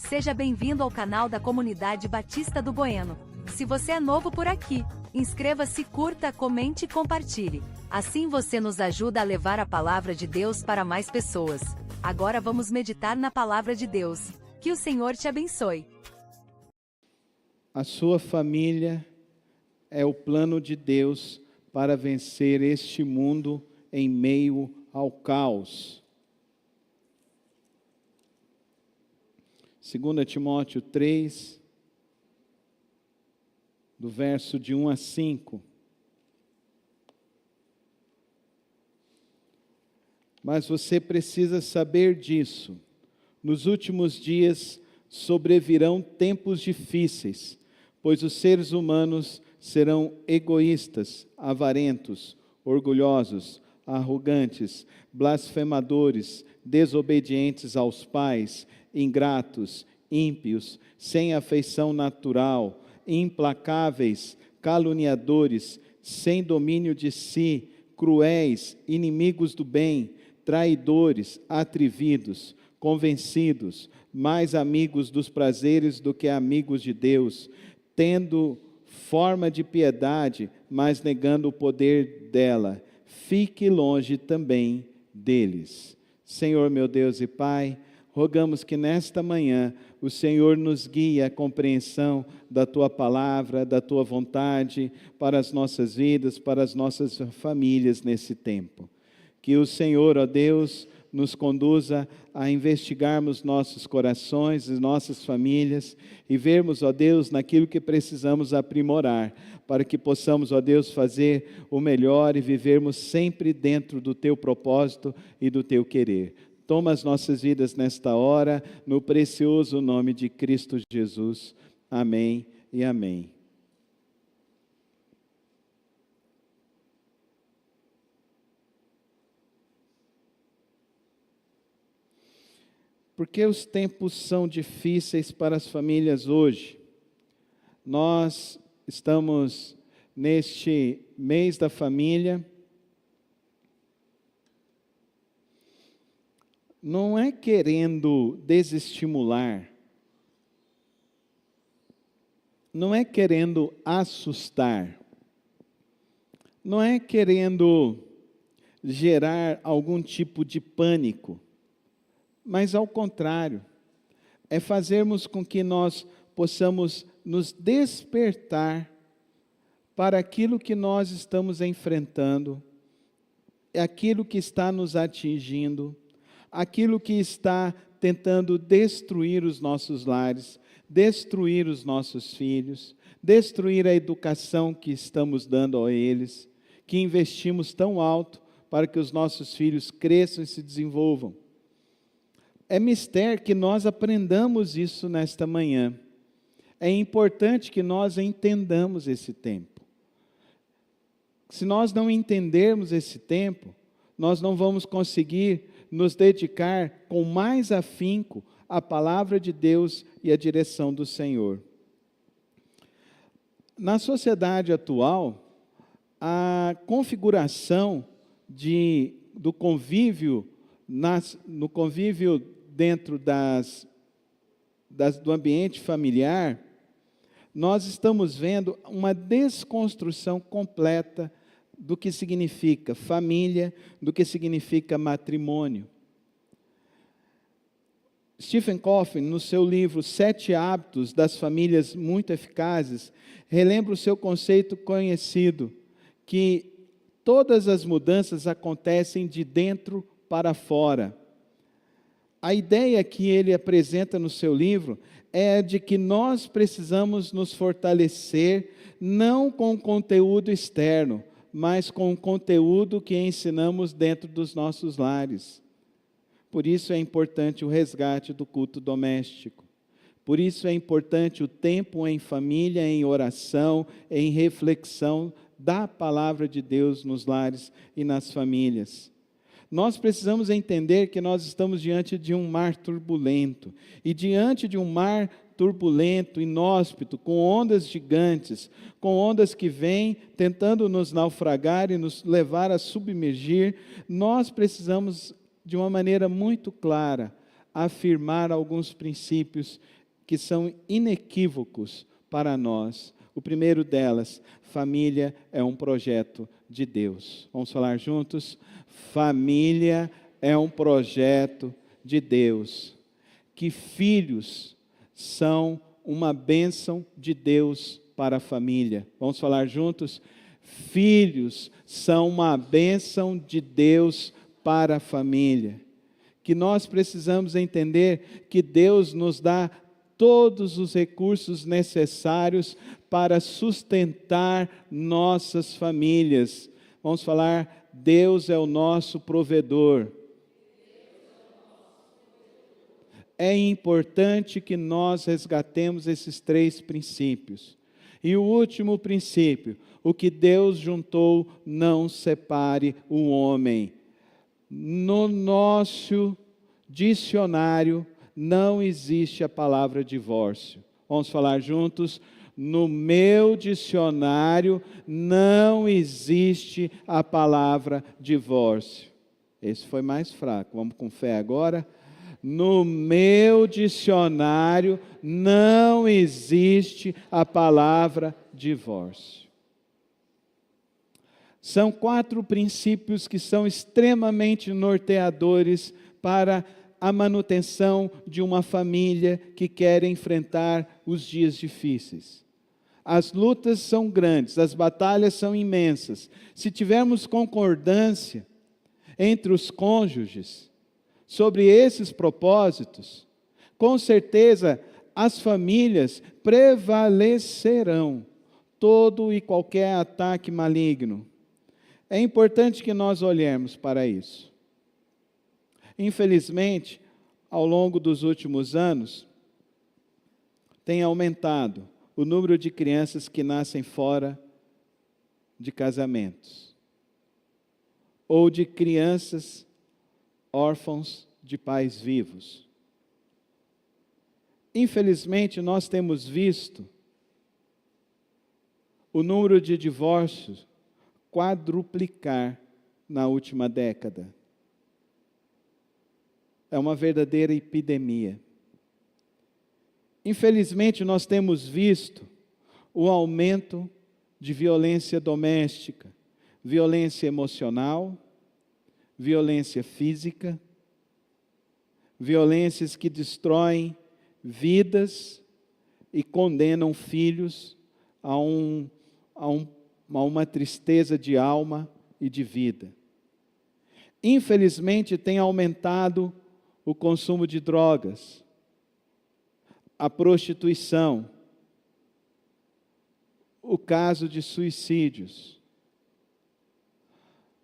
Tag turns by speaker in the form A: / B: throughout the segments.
A: Seja bem-vindo ao canal da Comunidade Batista do Bueno. Se você é novo por aqui, inscreva-se, curta, comente e compartilhe. Assim você nos ajuda a levar a palavra de Deus para mais pessoas. Agora vamos meditar na palavra de Deus. Que o Senhor te abençoe.
B: A sua família é o plano de Deus para vencer este mundo em meio ao caos. 2 Timóteo 3, do verso de 1 a 5. Mas você precisa saber disso. Nos últimos dias sobrevirão tempos difíceis, pois os seres humanos serão egoístas, avarentos, orgulhosos, arrogantes, blasfemadores, desobedientes aos pais, ingratos, ímpios, sem afeição natural, implacáveis, caluniadores, sem domínio de si, cruéis, inimigos do bem, traidores, atrevidos, convencidos, mais amigos dos prazeres do que amigos de Deus, tendo forma de piedade, mas negando o poder dela. Fique longe também deles. Senhor, meu Deus e Pai, rogamos que nesta manhã o Senhor nos guie à compreensão da Tua palavra, da Tua vontade para as nossas vidas, para as nossas famílias nesse tempo. Que o Senhor, ó Deus, nos conduza a investigarmos nossos corações e nossas famílias e vermos, ó Deus, naquilo que precisamos aprimorar, para que possamos, ó Deus, fazer o melhor e vivermos sempre dentro do Teu propósito e do Teu querer. Toma as nossas vidas nesta hora, no precioso nome de Cristo Jesus. Amém e amém. Por que os tempos são difíceis para as famílias hoje? Nós estamos neste mês da família. Não é querendo desestimular, não é querendo assustar, não é querendo gerar algum tipo de pânico, mas ao contrário, é fazermos com que nós possamos nos despertar para aquilo que nós estamos enfrentando, aquilo que está nos atingindo, aquilo que está tentando destruir os nossos lares, destruir os nossos filhos, destruir a educação que estamos dando a eles, que investimos tão alto para que os nossos filhos cresçam e se desenvolvam. É mister que nós aprendamos isso nesta manhã. É importante que nós entendamos esse tempo. Se nós não entendermos esse tempo, nós não vamos conseguir nos dedicar com mais afinco à palavra de Deus e à direção do Senhor. Na sociedade atual, a configuração do convívio, no convívio dentro do ambiente familiar, nós estamos vendo uma desconstrução completa do que significa família, do que significa matrimônio. Stephen Coffin, no seu livro 7 Hábitos das Famílias Muito Eficazes, relembra o seu conceito conhecido, que todas as mudanças acontecem de dentro para fora. A ideia que ele apresenta no seu livro é de que nós precisamos nos fortalecer, não com conteúdo externo, mas com o conteúdo que ensinamos dentro dos nossos lares. Por isso é importante o resgate do culto doméstico. Por isso é importante o tempo em família, em oração, em reflexão da palavra de Deus nos lares e nas famílias. Nós precisamos entender que nós estamos diante de um mar turbulento. E diante de um mar turbulento, inóspito, com ondas gigantes, com ondas que vêm tentando nos naufragar e nos levar a submergir, nós precisamos, de uma maneira muito clara, afirmar alguns princípios que são inequívocos para nós. O primeiro delas, família é um projeto de Deus. Vamos falar juntos? Família é um projeto de Deus. Que filhos são uma bênção de Deus para a família. Vamos falar juntos? Filhos são uma bênção de Deus para a família. Que nós precisamos entender que Deus nos dá todos os recursos necessários para sustentar nossas famílias. Vamos falar, Deus é o nosso provedor. É importante que nós resgatemos esses 3 princípios. E o último princípio, o que Deus juntou, não separe o homem. No nosso dicionário não existe a palavra divórcio. Vamos falar juntos? No meu dicionário não existe a palavra divórcio. Esse foi mais fraco. Vamos com fé agora? No meu dicionário não existe a palavra divórcio. São 4 princípios que são extremamente norteadores para a manutenção de uma família que quer enfrentar os dias difíceis. As lutas são grandes, as batalhas são imensas. Se tivermos concordância entre os cônjuges sobre esses propósitos, com certeza as famílias prevalecerão todo e qualquer ataque maligno. É importante que nós olhemos para isso. Infelizmente, ao longo dos últimos anos, tem aumentado o número de crianças que nascem fora de casamentos, ou de crianças órfãos de pais vivos. Infelizmente, nós temos visto o número de divórcios quadruplicar na última década. É uma verdadeira epidemia. Infelizmente, nós temos visto o aumento de violência doméstica, violência emocional, violência física, violências que destroem vidas e condenam filhos a uma tristeza de alma e de vida. Infelizmente, tem aumentado o consumo de drogas, a prostituição, o caso de suicídios.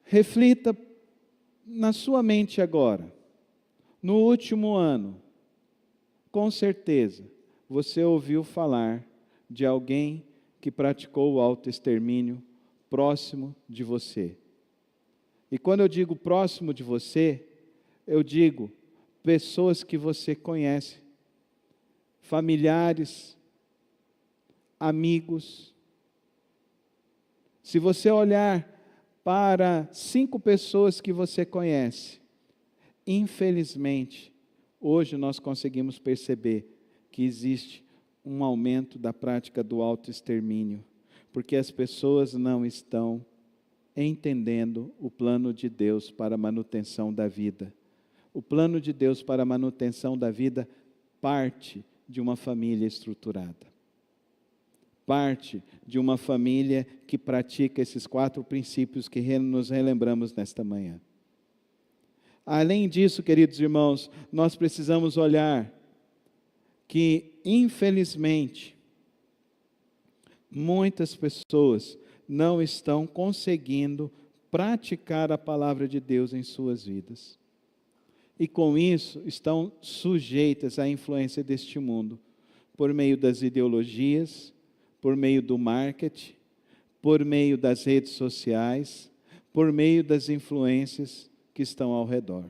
B: Reflita na sua mente agora, no último ano, com certeza, você ouviu falar de alguém que praticou o autoextermínio próximo de você. E quando eu digo próximo de você, eu digo pessoas que você conhece, familiares, amigos. Se você olhar para 5 pessoas que você conhece, infelizmente, hoje nós conseguimos perceber que existe um aumento da prática do autoextermínio, porque as pessoas não estão entendendo o plano de Deus para a manutenção da vida. O plano de Deus para a manutenção da vida parte de uma família estruturada. Parte de uma família que pratica esses 4 princípios que nos relembramos nesta manhã. Além disso, queridos irmãos, nós precisamos olhar que, infelizmente, muitas pessoas não estão conseguindo praticar a palavra de Deus em suas vidas. E com isso estão sujeitas à influência deste mundo, por meio das ideologias, por meio do marketing, por meio das redes sociais, por meio das influências que estão ao redor.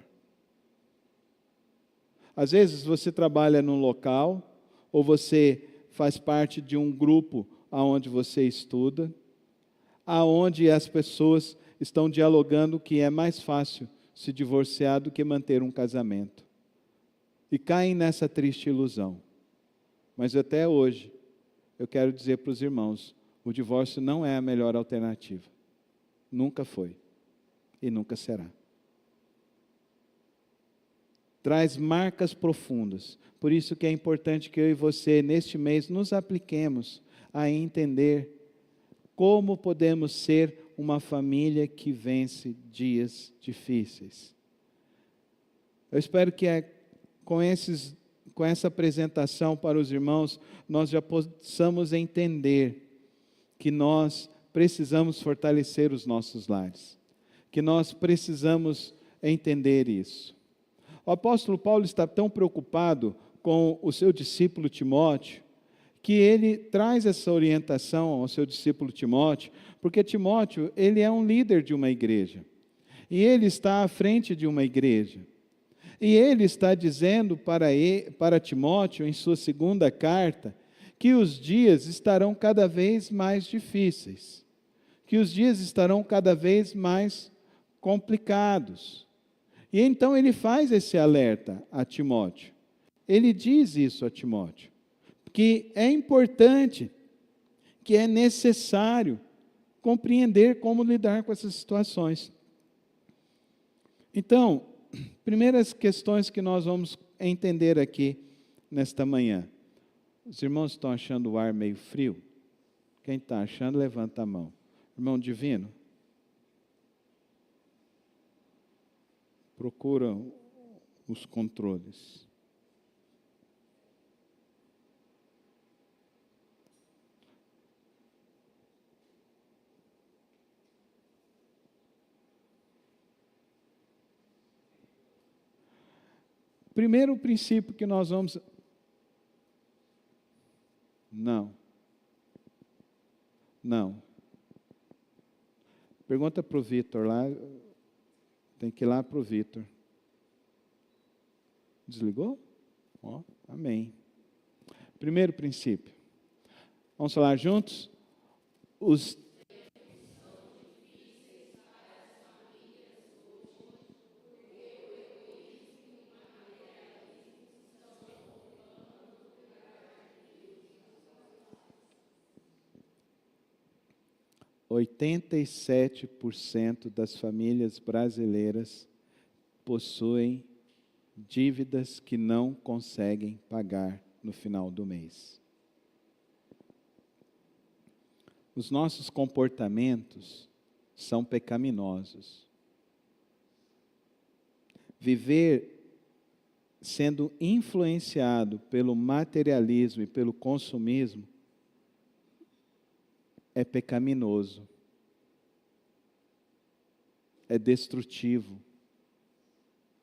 B: Às vezes você trabalha num local, ou você faz parte de um grupo aonde você estuda, aonde as pessoas estão dialogando que é mais fácil se divorciar do que manter um casamento. E caem nessa triste ilusão. Mas até hoje, eu quero dizer para os irmãos, o divórcio não é a melhor alternativa. Nunca foi e nunca será. Traz marcas profundas. Por isso que é importante que eu e você, neste mês, nos apliquemos a entender como podemos ser uma família que vence dias difíceis. Eu espero que com essa apresentação para os irmãos, nós já possamos entender que nós precisamos fortalecer os nossos lares, que nós precisamos entender isso. O apóstolo Paulo está tão preocupado com o seu discípulo Timóteo, que ele traz essa orientação ao seu discípulo Timóteo, porque Timóteo, ele é um líder de uma igreja, e ele está à frente de uma igreja, e ele está dizendo para Timóteo, em sua segunda carta, que os dias estarão cada vez mais difíceis, que os dias estarão cada vez mais complicados. E então ele faz esse alerta a Timóteo. Ele diz isso a Timóteo, que é importante, que é necessário compreender como lidar com essas situações. Então, primeiras questões que nós vamos entender aqui nesta manhã. Os irmãos estão achando o ar meio frio? Quem está achando, levanta a mão. Irmão Divino? Procura os controles. Primeiro princípio que nós vamos... Não. Pergunta para o Vitor lá. Tem que ir lá para o Vitor. Desligou? Amém. Primeiro princípio. Vamos falar juntos? Os 87% das famílias brasileiras possuem dívidas que não conseguem pagar no final do mês. Os nossos comportamentos são pecaminosos. Viver sendo influenciado pelo materialismo e pelo consumismo é pecaminoso, é destrutivo,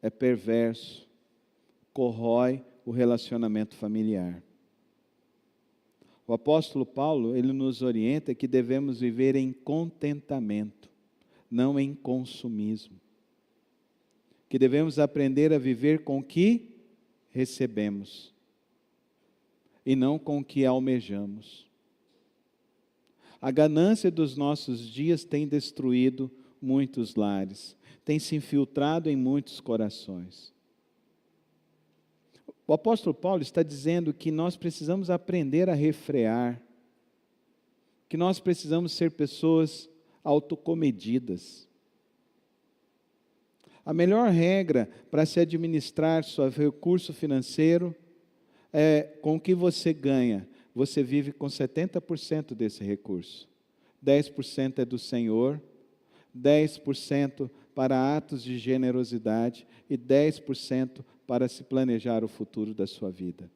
B: é perverso, corrói o relacionamento familiar. O apóstolo Paulo, ele nos orienta que devemos viver em contentamento, não em consumismo. Que devemos aprender a viver com o que recebemos e não com o que almejamos. A ganância dos nossos dias tem destruído muitos lares, tem se infiltrado em muitos corações. O apóstolo Paulo está dizendo que nós precisamos aprender a refrear, que nós precisamos ser pessoas autocomedidas. A melhor regra para se administrar seu recurso financeiro é com o que você ganha. Você vive com 70% desse recurso. 10% é do Senhor, 10% para atos de generosidade e 10% para se planejar o futuro da sua vida.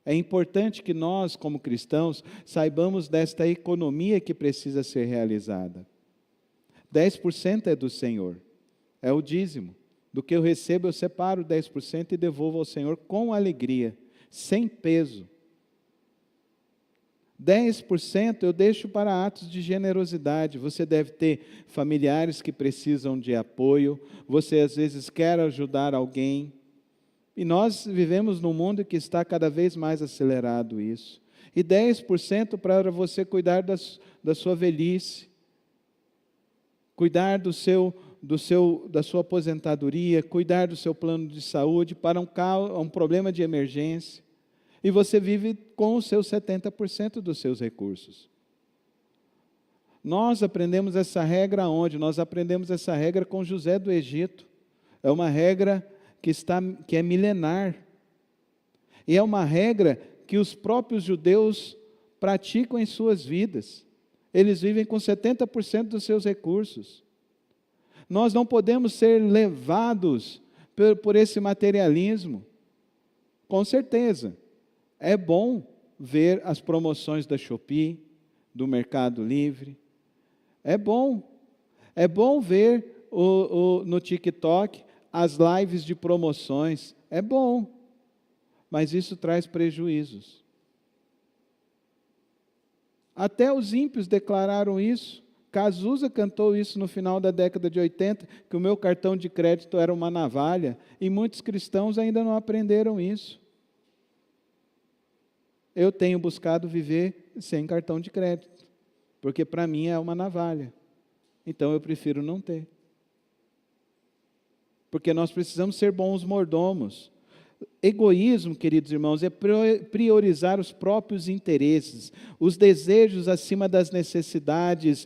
B: É importante que nós, como cristãos, saibamos desta economia que precisa ser realizada. 10% é do Senhor, é o dízimo. Do que eu recebo, eu separo 10% e devolvo ao Senhor com alegria, sem peso. 10% eu deixo para atos de generosidade. Você deve ter familiares que precisam de apoio, você às vezes quer ajudar alguém, e nós vivemos num mundo que está cada vez mais acelerado isso. E 10% para você cuidar da sua velhice, cuidar da sua aposentadoria, cuidar do seu plano de saúde para um problema de emergência. E você vive com os seus 70% dos seus recursos. Nós aprendemos essa regra onde? Nós aprendemos essa regra com José do Egito. É uma regra que é milenar. E é uma regra que os próprios judeus praticam em suas vidas. Eles vivem com 70% dos seus recursos. Nós não podemos ser levados por esse materialismo. Com certeza, é bom ver as promoções da Shopee, do Mercado Livre. É bom ver no TikTok as lives de promoções. É bom, mas isso traz prejuízos. Até os ímpios declararam isso. Cazuza cantou isso no final da década de 80, que o meu cartão de crédito era uma navalha, e muitos cristãos ainda não aprenderam isso. Eu tenho buscado viver sem cartão de crédito, porque para mim é uma navalha. Então eu prefiro não ter. Porque nós precisamos ser bons mordomos. Egoísmo, queridos irmãos, é priorizar os próprios interesses, os desejos acima das necessidades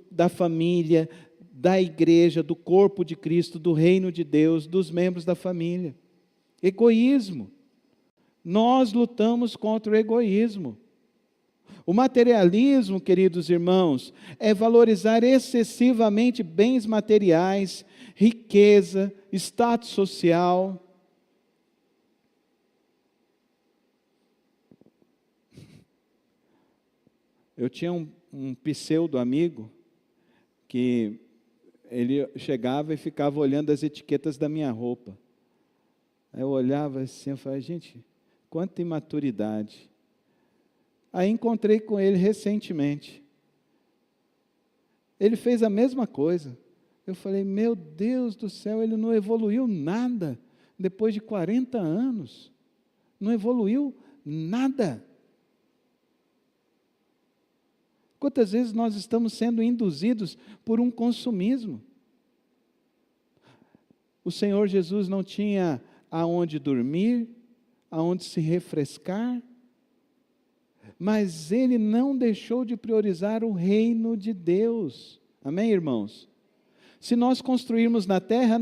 B: da família, da igreja, do corpo de Cristo, do reino de Deus, dos membros da família. Egoísmo. Nós lutamos contra o egoísmo. O materialismo, queridos irmãos, é valorizar excessivamente bens materiais, riqueza, status social. Eu tinha um pseudo amigo que ele chegava e ficava olhando as etiquetas da minha roupa. Aí eu olhava assim, eu falava, gente, quanta imaturidade. Aí encontrei com ele recentemente. Ele fez a mesma coisa. Eu falei, meu Deus do céu, ele não evoluiu nada depois de 40 anos. Não evoluiu nada. Quantas vezes nós estamos sendo induzidos por um consumismo? O Senhor Jesus não tinha aonde dormir, aonde se refrescar, mas Ele não deixou de priorizar o reino de Deus. Amém, irmãos? Se nós construirmos na terra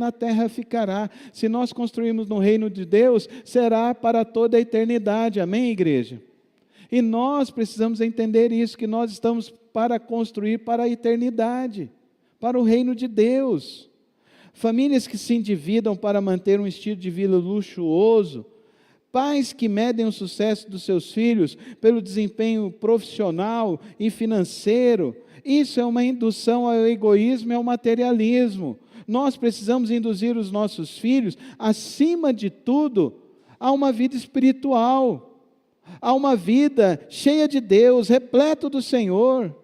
B: ficará. Se nós construirmos no reino de Deus, será para toda a eternidade. Amém, igreja? E nós precisamos entender isso, que nós estamos para construir para a eternidade, para o reino de Deus. Famílias que se endividam para manter um estilo de vida luxuoso, pais que medem o sucesso dos seus filhos pelo desempenho profissional e financeiro, isso é uma indução ao egoísmo e ao materialismo. Nós precisamos induzir os nossos filhos, acima de tudo, a uma vida espiritual, a uma vida cheia de Deus, repleto do Senhor.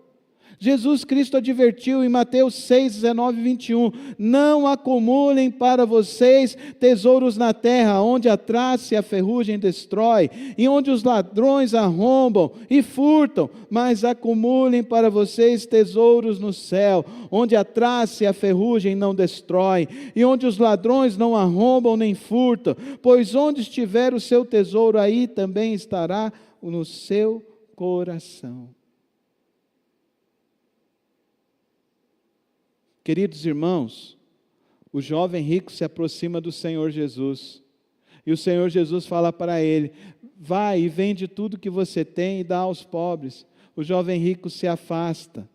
B: Jesus Cristo advertiu em Mateus 6, 19 e 21, não acumulem para vocês tesouros na terra, onde a traça e a ferrugem destrói, e onde os ladrões arrombam e furtam, mas acumulem para vocês tesouros no céu, onde a traça e a ferrugem não destrói, e onde os ladrões não arrombam nem furtam, pois onde estiver o seu tesouro, aí também estará no seu coração. Queridos irmãos, o jovem rico se aproxima do Senhor Jesus, e o Senhor Jesus fala para ele, vai e vende tudo que você tem e dá aos pobres. O jovem rico se afasta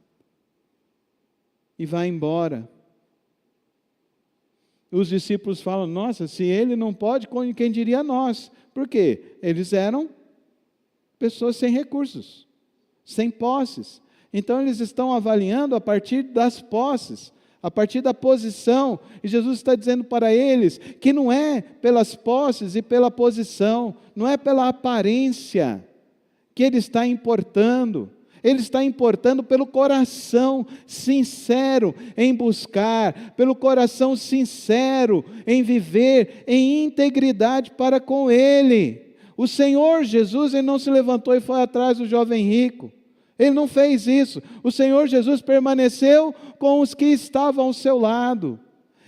B: e vai embora. Os discípulos falam, nossa, se ele não pode, quem diria nós? Por quê? Eles eram pessoas sem recursos, sem posses. Então eles estão avaliando a partir das posses, a partir da posição, e Jesus está dizendo para eles que não é pelas posses e pela posição, não é pela aparência que Ele está importando, Ele está importando pelo coração sincero em buscar, pelo coração sincero em viver em integridade para com Ele. O Senhor Jesus, Ele não se levantou e foi atrás do jovem rico. Ele não fez isso. O Senhor Jesus permaneceu com os que estavam ao seu lado.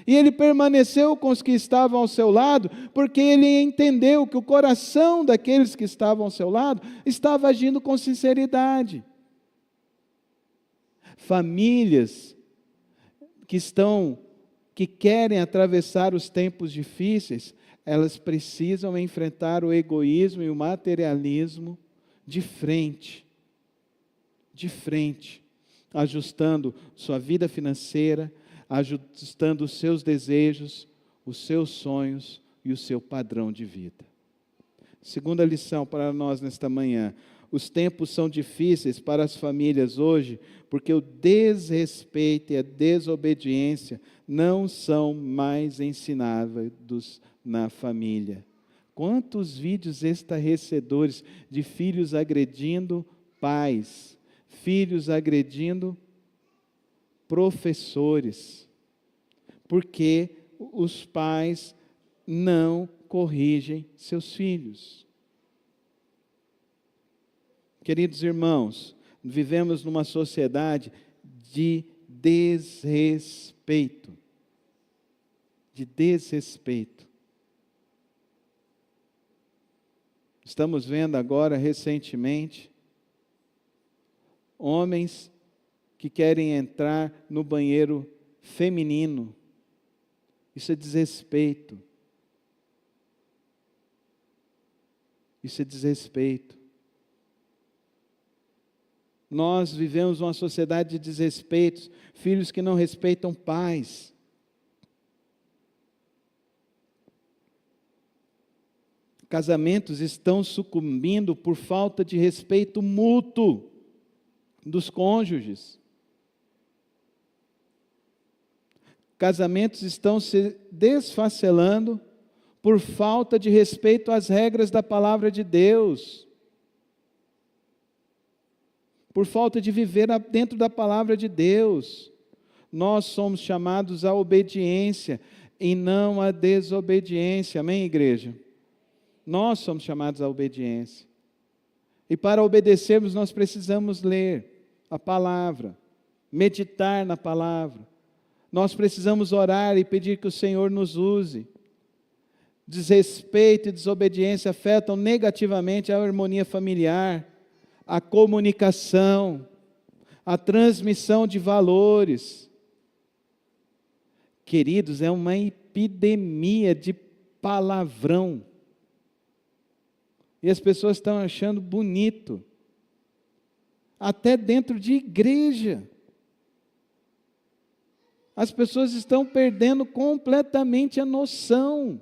B: E ele permaneceu com os que estavam ao seu lado, porque ele entendeu que o coração daqueles que estavam ao seu lado estava agindo com sinceridade. Famílias que querem atravessar os tempos difíceis, elas precisam enfrentar o egoísmo e o materialismo de frente, ajustando sua vida financeira, ajustando os seus desejos, os seus sonhos e o seu padrão de vida. Segunda lição para nós nesta manhã: os tempos são difíceis para as famílias hoje, porque o desrespeito e a desobediência não são mais ensinados na família. Quantos vídeos estarrecedores de filhos agredindo pais, filhos agredindo professores, porque os pais não corrigem seus filhos. Queridos irmãos, vivemos numa sociedade de desrespeito. Estamos vendo agora, recentemente, homens que querem entrar no banheiro feminino. Isso é desrespeito. Nós vivemos uma sociedade de desrespeitos, filhos que não respeitam pais. Casamentos estão sucumbindo por falta de respeito mútuo dos cônjuges. Casamentos estão se desfacelando por falta de respeito às regras da palavra de Deus. Por falta de viver dentro da palavra de Deus. Nós somos chamados à obediência e não à desobediência. Amém, igreja? Nós somos chamados à obediência. E para obedecermos, nós precisamos ler a palavra, meditar na palavra. Nós precisamos orar e pedir que o Senhor nos use. Desrespeito e desobediência afetam negativamente a harmonia familiar, a comunicação, a transmissão de valores. Queridos, é uma epidemia de palavrão. E as pessoas estão achando bonito, até dentro de igreja. As pessoas estão perdendo completamente a noção.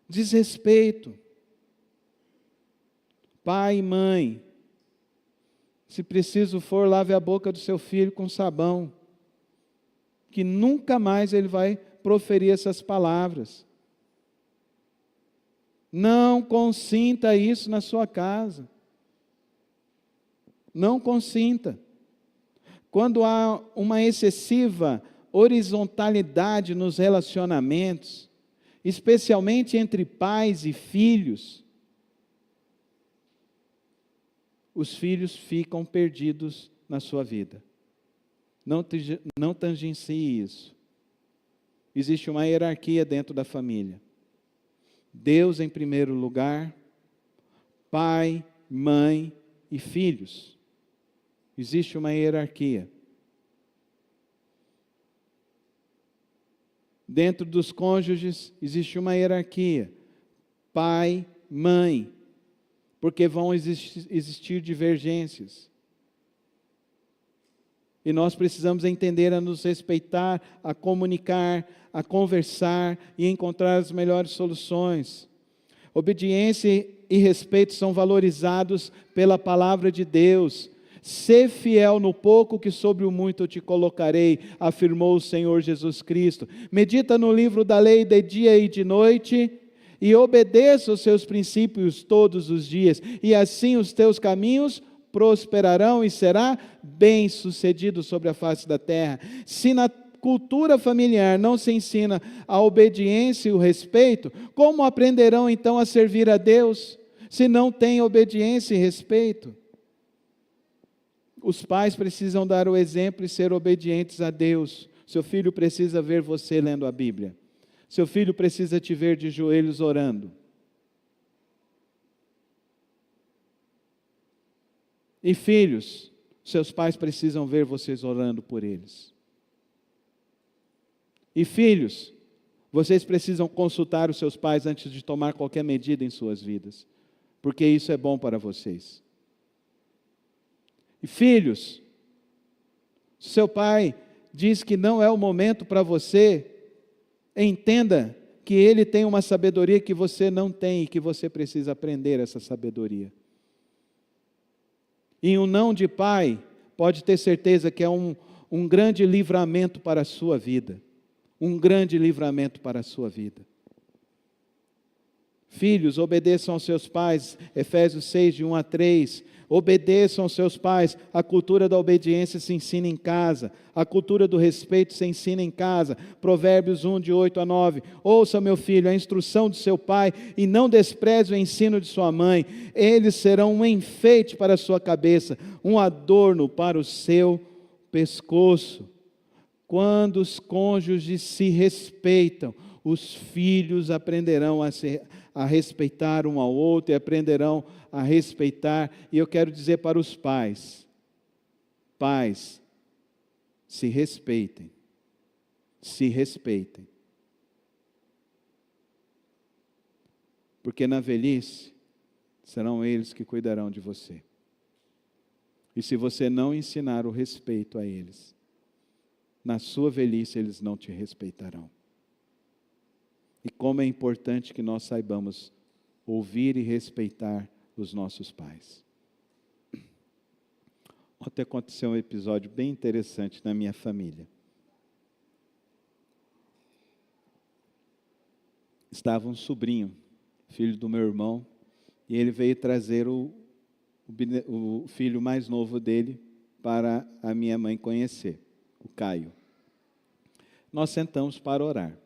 B: Desrespeito. Pai e mãe, se preciso for, lave a boca do seu filho com sabão, que nunca mais ele vai proferir essas palavras. Não consinta isso na sua casa. Não consinta. Quando há uma excessiva horizontalidade nos relacionamentos, especialmente entre pais e filhos, os filhos ficam perdidos na sua vida. Não tangencie isso. Existe uma hierarquia dentro da família. Deus em primeiro lugar, pai, mãe e filhos. Existe uma hierarquia. Dentro dos cônjuges existe uma hierarquia. Pai, mãe, porque vão existir divergências. E nós precisamos entender a nos respeitar, a comunicar, a conversar e encontrar as melhores soluções. Obediência e respeito são valorizados pela palavra de Deus. Sê fiel no pouco, que sobre o muito eu te colocarei, afirmou o Senhor Jesus Cristo. Medita no livro da lei de dia e de noite, e obedeça os seus princípios todos os dias, e assim os teus caminhos prosperarão e será bem-sucedido sobre a face da terra. Se na cultura familiar não se ensina a obediência e o respeito, como aprenderão então a servir a Deus, se não têm obediência e respeito? Os pais precisam dar o exemplo e ser obedientes a Deus, Seu filho precisa ver você lendo a Bíblia. Seu filho precisa te ver de joelhos orando. E filhos, seus pais precisam ver vocês orando por eles. E filhos, vocês precisam consultar os seus pais antes de tomar qualquer medida em suas vidas, porque isso é bom para vocês. E filhos, seu pai diz que não é o momento para você, entenda que ele tem uma sabedoria que você não tem e que você precisa aprender essa sabedoria. E um não de pai, pode ter certeza que é um grande livramento para a sua vida. Um grande livramento para a sua vida. Filhos, obedeçam aos seus pais, Efésios 6, de 1 a 3. Obedeçam aos seus pais, a cultura da obediência se ensina em casa, a cultura do respeito se ensina em casa, Provérbios 1, de 8 a 9. Ouça, meu filho, a instrução de seu pai e não despreze o ensino de sua mãe, eles serão um enfeite para a sua cabeça, um adorno para o seu pescoço. Quando os cônjuges se respeitam, os filhos aprenderão a respeitar um ao outro e aprenderão a respeitar. E eu quero dizer para os pais, se respeitem, se respeitem. Porque na velhice, serão eles que cuidarão de você. E se você não ensinar o respeito a eles, na sua velhice eles não te respeitarão. E como é importante que nós saibamos ouvir e respeitar os nossos pais. Ontem aconteceu um episódio bem interessante na minha família. Estava um sobrinho, filho do meu irmão, e ele veio trazer o filho mais novo dele para a minha mãe conhecer, o Caio. Nós sentamos para orar.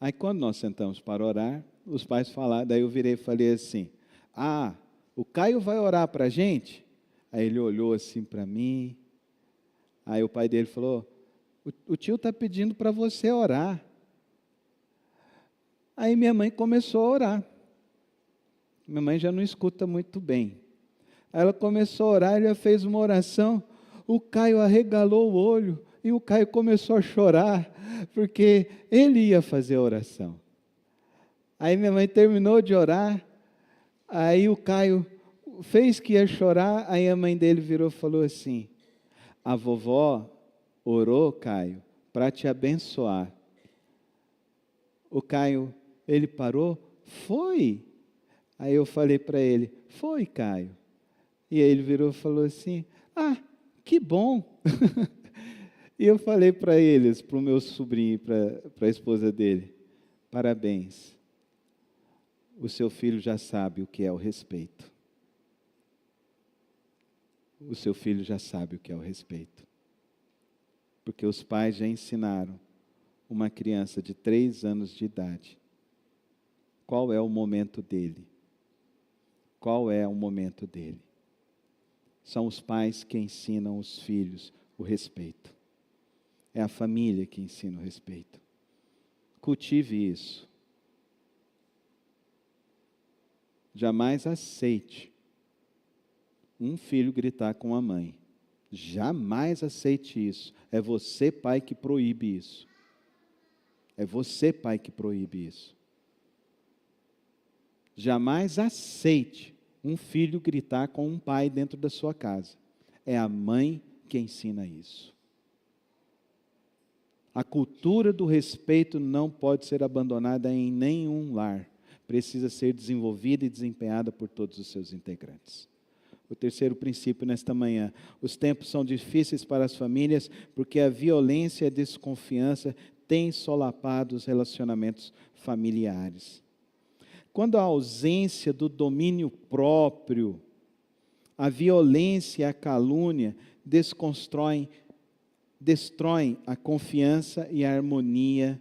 B: Aí quando nós sentamos para orar, os pais falaram, daí eu virei e falei assim, o Caio vai orar para a gente? Aí ele olhou assim para mim, aí o pai dele falou, o tio está pedindo para você orar. Aí minha mãe começou a orar. Minha mãe já não escuta muito bem. Aí ela começou a orar, ela fez uma oração, o Caio arregalou o olho, e o Caio começou a chorar, porque ele ia fazer a oração. Aí minha mãe terminou de orar, aí o Caio fez que ia chorar, aí a mãe dele virou e falou assim, a vovó orou, Caio, para te abençoar. O Caio, ele parou, foi. Aí eu falei para ele, foi, Caio. E aí ele virou e falou assim, que bom. E eu falei para eles, para o meu sobrinho e para a esposa dele, parabéns, o seu filho já sabe o que é o respeito. O seu filho já sabe o que é o respeito. Porque os pais já ensinaram uma criança de 3 anos de idade. Qual é o momento dele? Qual é o momento dele? São os pais que ensinam os filhos o respeito. É a família que ensina o respeito. Cultive isso. Jamais aceite um filho gritar com a mãe. Jamais aceite isso. É você, pai, que proíbe isso. É você, pai, que proíbe isso. Jamais aceite um filho gritar com um pai dentro da sua casa. É a mãe que ensina isso. A cultura do respeito não pode ser abandonada em nenhum lar. Precisa ser desenvolvida e desempenhada por todos os seus integrantes. O terceiro princípio nesta manhã. Os tempos são difíceis para as famílias porque a violência e a desconfiança têm solapado os relacionamentos familiares. Quando a ausência do domínio próprio, a violência e a calúnia destroem a confiança e a harmonia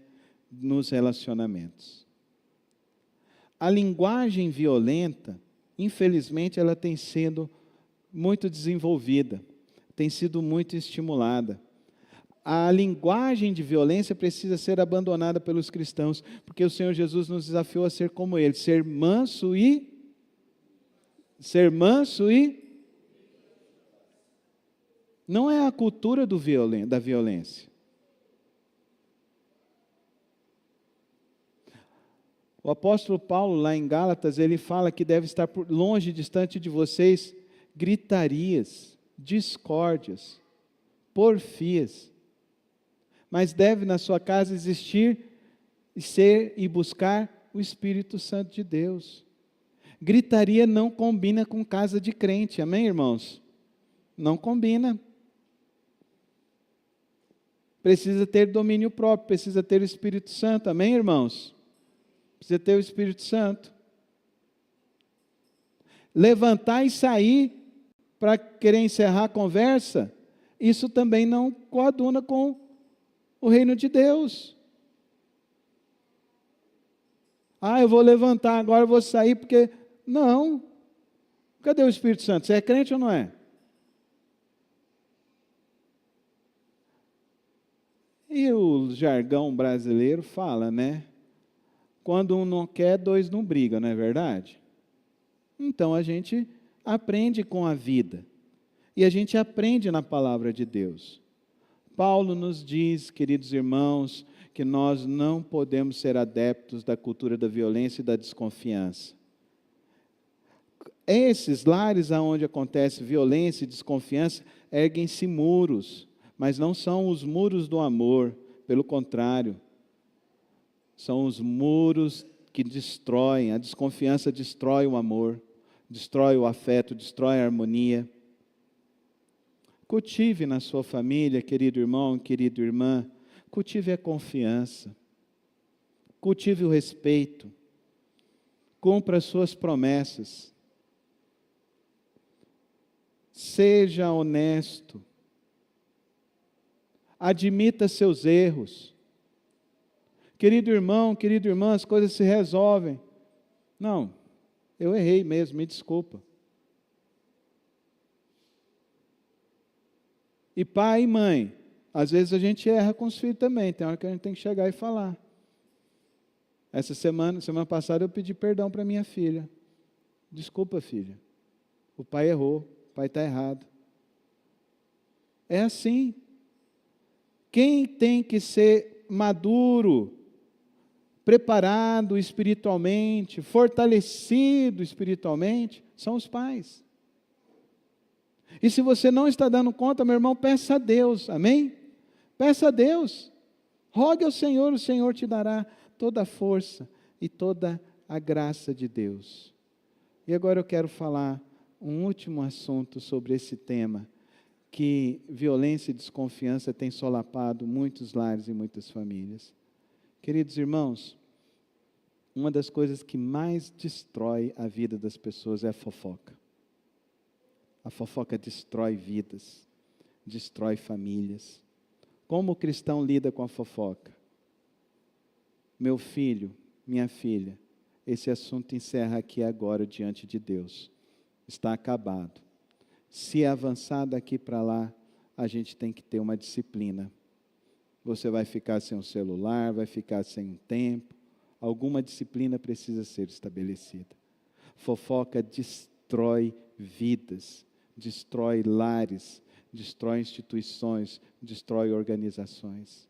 B: nos relacionamentos. A linguagem violenta, infelizmente, ela tem sido muito desenvolvida, tem sido muito estimulada. a linguagem de violência precisa ser abandonada pelos cristãos, porque o Senhor Jesus nos desafiou a ser como Ele, ser manso e não é a cultura da violência. O apóstolo Paulo, lá em Gálatas, ele fala que deve estar longe, distante de vocês, gritarias, discórdias, porfias. Mas deve na sua casa existir, ser e buscar o Espírito Santo de Deus. Gritaria não combina com casa de crente, amém, irmãos? Não combina. Precisa ter domínio próprio, precisa ter o Espírito Santo, amém, irmãos? Precisa ter o Espírito Santo. Levantar e sair para querer encerrar a conversa, isso também não coaduna com o reino de Deus. Eu vou levantar agora, eu vou sair porque... Não. Cadê o Espírito Santo? Você é crente ou não é? E o jargão brasileiro fala, né? Quando um não quer, dois não brigam, não é verdade? Então a gente aprende com a vida. E a gente aprende na palavra de Deus. Paulo nos diz, queridos irmãos, que nós não podemos ser adeptos da cultura da violência e da desconfiança. Esses lares onde acontece violência e desconfiança, erguem-se muros, mas não são os muros do amor, pelo contrário. São os muros que destroem, a desconfiança destrói o amor, destrói o afeto, destrói a harmonia. Cultive na sua família, querido irmão, querida irmã, cultive a confiança, cultive o respeito, cumpra as suas promessas, seja honesto, admita seus erros. Querido irmão, querida irmã, as coisas se resolvem. Não, eu errei mesmo, me desculpa. E pai e mãe, às vezes a gente erra com os filhos também, tem hora que a gente tem que chegar e falar. Essa semana passada eu pedi perdão para minha filha. Desculpa, filha, o pai errou, o pai está errado. É assim. Quem tem que ser maduro, preparado espiritualmente, fortalecido espiritualmente, são os pais. E se você não está dando conta, meu irmão, peça a Deus, amém? Peça a Deus, rogue ao Senhor, o Senhor te dará toda a força e toda a graça de Deus. E agora eu quero falar um último assunto sobre esse tema, que violência e desconfiança têm solapado muitos lares e muitas famílias. Queridos irmãos, uma das coisas que mais destrói a vida das pessoas é a fofoca. A fofoca destrói vidas, destrói famílias. Como o cristão lida com a fofoca? Meu filho, minha filha, esse assunto encerra aqui agora diante de Deus. Está acabado. Se avançar daqui para lá, a gente tem que ter uma disciplina. Você vai ficar sem o celular, vai ficar sem um tempo. Alguma disciplina precisa ser estabelecida. Fofoca destrói vidas, destrói lares, destrói instituições, destrói organizações.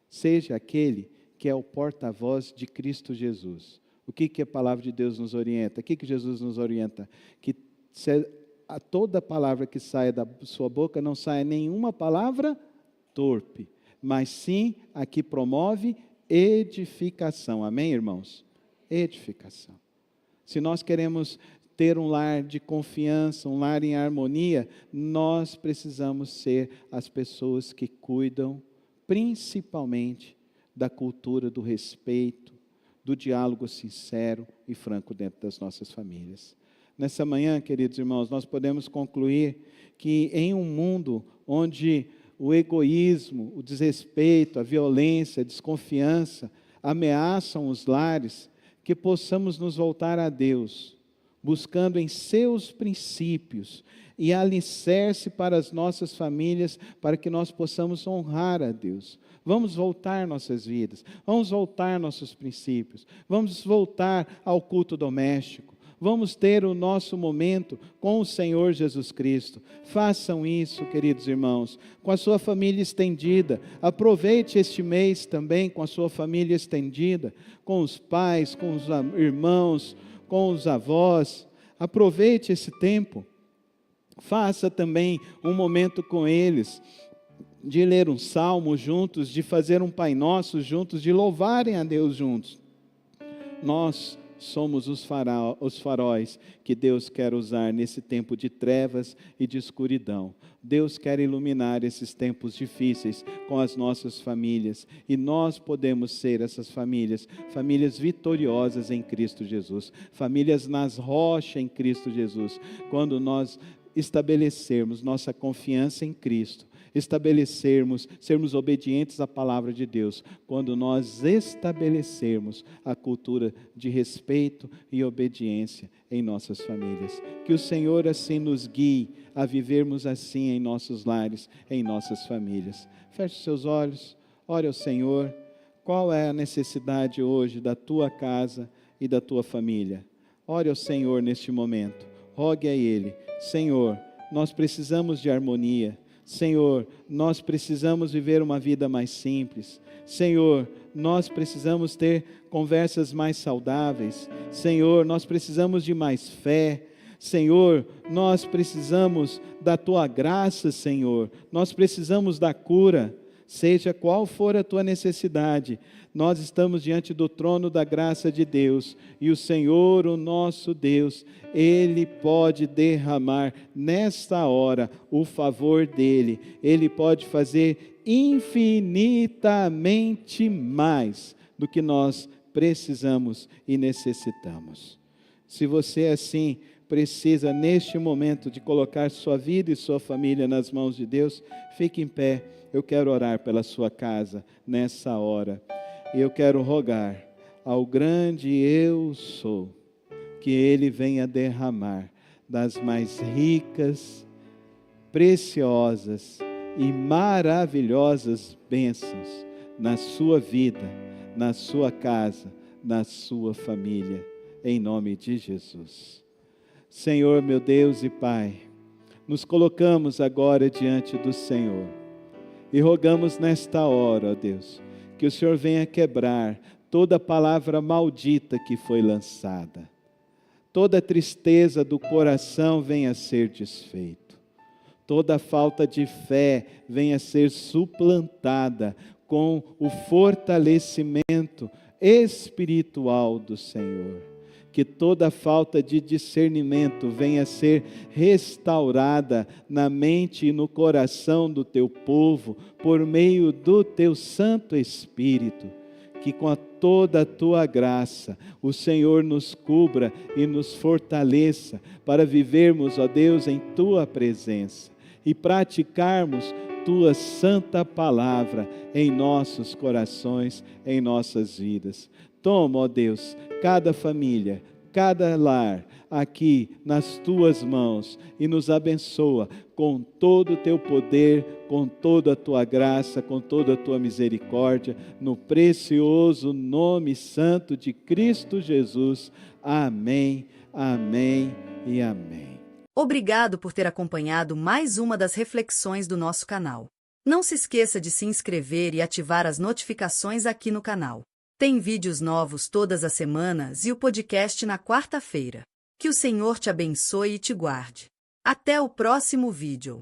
B: Seja aquele que é o porta-voz de Cristo Jesus. O que a palavra de Deus nos orienta? O que Jesus nos orienta? Que a toda palavra que saia da sua boca não saia nenhuma palavra torpe, mas sim a que promove edificação. Amém, irmãos? Edificação. Se nós queremos ter um lar de confiança, um lar em harmonia, nós precisamos ser as pessoas que cuidam principalmente da cultura do respeito, do diálogo sincero e franco dentro das nossas famílias. Nessa manhã, queridos irmãos, nós podemos concluir que em um mundo onde o egoísmo, o desrespeito, a violência, a desconfiança ameaçam os lares, que possamos nos voltar a Deus buscando em seus princípios e alicerce para as nossas famílias, para que nós possamos honrar a Deus. Vamos voltar nossas vidas, vamos voltar nossos princípios, vamos voltar ao culto doméstico, vamos ter o nosso momento com o Senhor Jesus Cristo. Façam isso, queridos irmãos, com a sua família estendida. Aproveite este mês também com a sua família estendida, com os pais, com os irmãos, com os avós. Aproveite esse tempo. Faça também um momento com eles, de ler um salmo juntos, de fazer um Pai Nosso juntos, de louvarem a Deus juntos. Nós somos os faróis que Deus quer usar nesse tempo de trevas e de escuridão. Deus quer iluminar esses tempos difíceis com as nossas famílias, e nós podemos ser essas famílias, famílias vitoriosas em Cristo Jesus, famílias nas rochas em Cristo Jesus, quando nós estabelecermos nossa confiança em Cristo, sermos obedientes à palavra de Deus, quando nós estabelecermos a cultura de respeito e obediência em nossas famílias. Que o Senhor assim nos guie a vivermos assim em nossos lares, em nossas famílias. Feche seus olhos, ore ao Senhor. Qual é a necessidade hoje da tua casa e da tua família? Ore ao Senhor neste momento. Rogue a Ele: Senhor, nós precisamos de harmonia. Senhor, nós precisamos viver uma vida mais simples. Senhor, nós precisamos ter conversas mais saudáveis. Senhor, nós precisamos de mais fé. Senhor, nós precisamos da Tua graça, Senhor. Nós precisamos da cura. Seja qual for a tua necessidade, nós estamos diante do trono da graça de Deus, e o Senhor, o nosso Deus, Ele pode derramar nesta hora o favor dEle. Ele pode fazer infinitamente mais do que nós precisamos e necessitamos. Se você assim precisa neste momento de colocar sua vida e sua família nas mãos de Deus, fique em pé. Eu quero orar pela sua casa nessa hora. E eu quero rogar ao grande eu sou, que Ele venha derramar das mais ricas, preciosas e maravilhosas bênçãos na sua vida, na sua casa, na sua família, em nome de Jesus. Senhor, meu Deus e Pai, nos colocamos agora diante do Senhor e rogamos nesta hora, ó Deus, que o Senhor venha quebrar toda palavra maldita que foi lançada, toda tristeza do coração venha ser desfeito, toda falta de fé venha ser suplantada com o fortalecimento espiritual do Senhor. Que toda falta de discernimento venha ser restaurada na mente e no coração do teu povo, por meio do teu Santo Espírito. Que com toda a tua graça, o Senhor nos cubra e nos fortaleça, para vivermos, ó Deus, em tua presença e praticarmos tua santa palavra em nossos corações, em nossas vidas. Toma, ó Deus, cada família, cada lar aqui nas tuas mãos e nos abençoa com todo o teu poder, com toda a tua graça, com toda a tua misericórdia, no precioso nome santo de Cristo Jesus. Amém, amém e amém.
C: Obrigado por ter acompanhado mais uma das reflexões do nosso canal. Não se esqueça de se inscrever e ativar as notificações aqui no canal. Tem vídeos novos todas as semanas e o podcast na quarta-feira. Que o Senhor te abençoe e te guarde. Até o próximo vídeo.